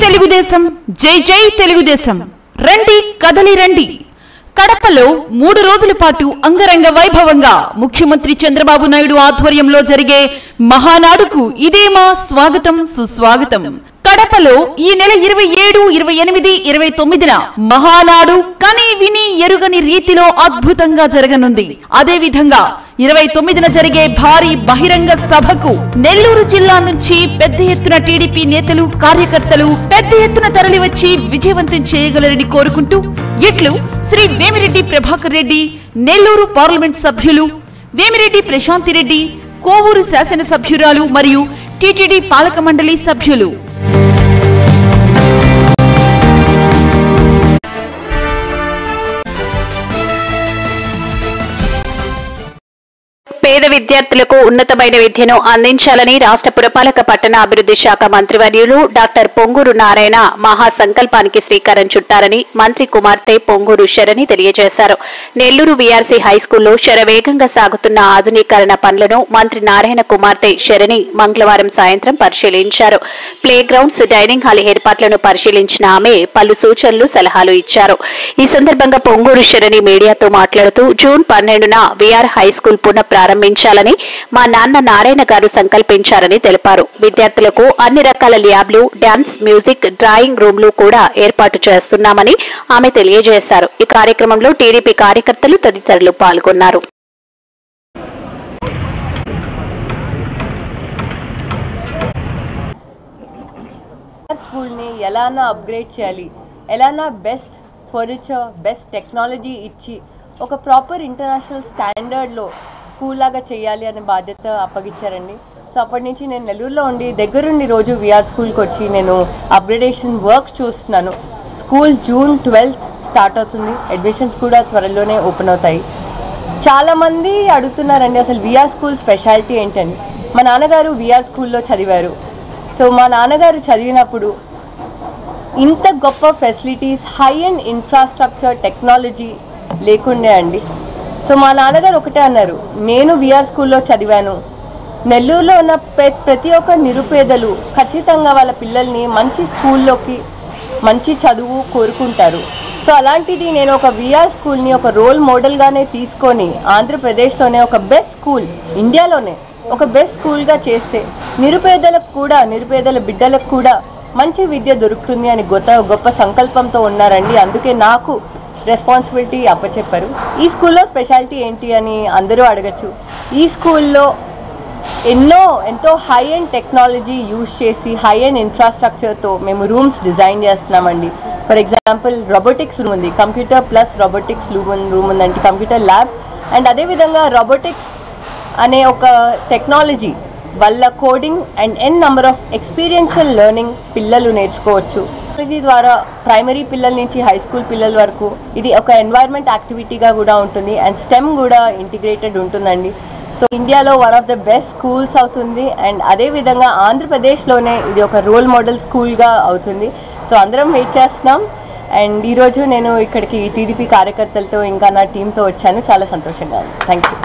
తెలుగుదేశం జై జై తెలుగుదేశం రండి కదలి రండి కడపలో 3 రోజుల పాటు అంగరంగ వైభవంగా ముఖ్యమంత్రి చంద్రబాబు నాయుడు ఆధ్వర్యంలో జరిగే మహానాడుకు ఇదే మా స్వాగతం సుస్వాగతం కడపలో ఈ నెల 27, 28, 29న మహానాడు కని విని ఎరుగని రీతిలో అద్భుతంగా జరగనుంది. అదే విధంగా 29న జరిగే భారీ బహిరంగ సభకు నెల్లూరు జిల్లా నుంచి పెద్ద ఎత్తున టీడీపీ నేతలు కార్యకర్తలు పెద్ద ఎత్తున తరలివచ్చి విజయవంతం చేయగలరని కోరుకుంటూ ఇట్లు శ్రీ వేమిరెడ్డి ప్రభాకర్ రెడ్డి, నెల్లూరు పార్లమెంట్ సభ్యులు, వేమిరెడ్డి ప్రశాంతి రెడ్డి, కోవూరు శాసన సభ్యురాలు మరియు టీటీడీ పాలక మండలి సభ్యులు. పేద విద్యార్థులకు ఉన్నతమైన విద్యను అందించాలని రాష్ట్ర పురపాలక పట్టణ అభివృద్ధి శాఖ మంత్రివర్యులు డాక్టర్ పొంగూరు నారాయణ మహాసంకల్పానికి శ్రీకారం చుట్టారని మంత్రి కుమార్తె పొంగూరు శరణి తెలియజేశారు. నెల్లూరు వీఆర్సీ హైస్కూల్లో శరవేగంగా సాగుతున్న ఆధునీకరణ పనులను మంత్రి నారాయణ కుమార్తె శరణి మంగళవారం సాయంత్రం పరిశీలించారు. ప్లే గ్రౌండ్స్, డైనింగ్ హాల్ ఏర్పాట్లను పరిశీలించిన ఆమె పలు సూచనలు, సలహాలు ఇచ్చారు. ఈ సందర్భంగా పొంగూరు శరణి మీడియాతో మాట్లాడుతూ జూన్ 12న వీఆర్ హైస్కూల్ పునః ప్రారంభించాలని మా నాన్న నారాయణ గారు సంకల్పించారని తెలిపారు. విద్యార్థులకు అన్ని రకాల ల్యాబ్లు, డాన్స్, మ్యూజిక్, డ్రాయింగ్ రూమ్లు కూడా ఏర్పాటు చేస్తున్నామని ఆమె తెలియజేశారు. ఈ కార్యక్రమంలో టీడీపీ కార్యకర్తలు తదితరులు పాల్గొన్నారు. స్కూల్ని ఎలానా అప్గ్రేడ్ చేయాలి, ఎలానా బెస్ట్ ఫర్నిచర్, బెస్ట్ టెక్నాలజీ ఇచ్చి ఒక ప్రాపర్ ఇంటర్నేషనల్ స్టాండర్డ్లో స్కూల్ లాగా చేయాలి అనే బాధ్యత అప్పగించారండి. సో అప్పటి నుంచి నేను నెల్లూరులో ఉండి దగ్గరుండి రోజు వీఆర్ స్కూల్కి వచ్చి నేను అప్గ్రేడేషన్ వర్క్స్ చూస్తున్నాను. స్కూల్ జూన్ 12th స్టార్ట్ అవుతుంది. అడ్మిషన్స్ కూడా త్వరలోనే ఓపెన్ అవుతాయి. చాలామంది అడుగుతున్నారండి అసలు వీఆర్ స్కూల్ స్పెషాలిటీ ఏంటని. మా నాన్నగారు వీఆర్ స్కూల్లో చదివారు. సో మా నాన్నగారు చదివినప్పుడు ఇంత గొప్ప facilities, high and infrastructure, technology లేకుండే అండి. సో మా నాన్నగారు ఒకటే అన్నారు, నేను వీఆర్ స్కూల్లో చదివాను, నెల్లూరులో ఉన్న ప్రతి ఒక్క నిరుపేదలు ఖచ్చితంగా వాళ్ళ పిల్లల్ని మంచి స్కూల్లోకి మంచి చదువు కోరుకుంటారు. సో అలాంటిది నేను ఒక వీఆర్ స్కూల్ని ఒక రోల్ మోడల్గానే తీసుకొని ఆంధ్రప్రదేశ్లోనే ఒక బెస్ట్ స్కూల్, ఇండియాలోనే ఒక బెస్ట్ స్కూల్గా చేస్తే నిరుపేదలకు కూడా, నిరుపేదల బిడ్డలకు కూడా మంచి విద్య దొరుకుతుంది అని గొప్ప సంకల్పంతో ఉన్నారండి. అందుకే నాకు రెస్పాన్సిబిలిటీ అప్పచెప్పారు. ఈ స్కూల్లో స్పెషాలిటీ ఏంటి అని అందరూ అడగచ్చు. ఈ స్కూల్లో ఎంతో హై అండ్ టెక్నాలజీ యూజ్ చేసి హై అండ్ ఇన్ఫ్రాస్ట్రక్చర్తో మేము రూమ్స్ డిజైన్ చేస్తున్నామండి. ఫర్ ఎగ్జాంపుల్ రోబోటిక్స్ రూమ్ ఉంది, కంప్యూటర్ ప్లస్ రోబోటిక్స్ రూమ్ ఉందండి, కంప్యూటర్ ల్యాబ్. అండ్ అదేవిధంగా రోబోటిక్స్ అనే ఒక టెక్నాలజీ వల్ల coding and number of experiential learning పిల్లలు నేర్చుకోవచ్చు. టెక్నాలజీ ద్వారా ప్రైమరీ పిల్లల నుంచి హై స్కూల్ పిల్లల వరకు ఇది ఒక ఎన్వైర్న్మెంట్ యాక్టివిటీగా కూడా ఉంటుంది. అండ్ స్టెమ్ కూడా ఇంటిగ్రేటెడ్ ఉంటుందండి. సో ఇండియాలో one of the best schools అవుతుంది. అండ్ అదేవిధంగా ఆంధ్రప్రదేశ్లోనే ఇది ఒక రోల్ మోడల్ స్కూల్గా అవుతుంది. సో అందరం వెయిట్ చేస్తున్నాం. అండ్ ఈరోజు నేను ఇక్కడికి టీడీపీ కార్యకర్తలతో ఇంకా నా టీంతో వచ్చాను. చాలా సంతోషంగా ఉంది. Thank you.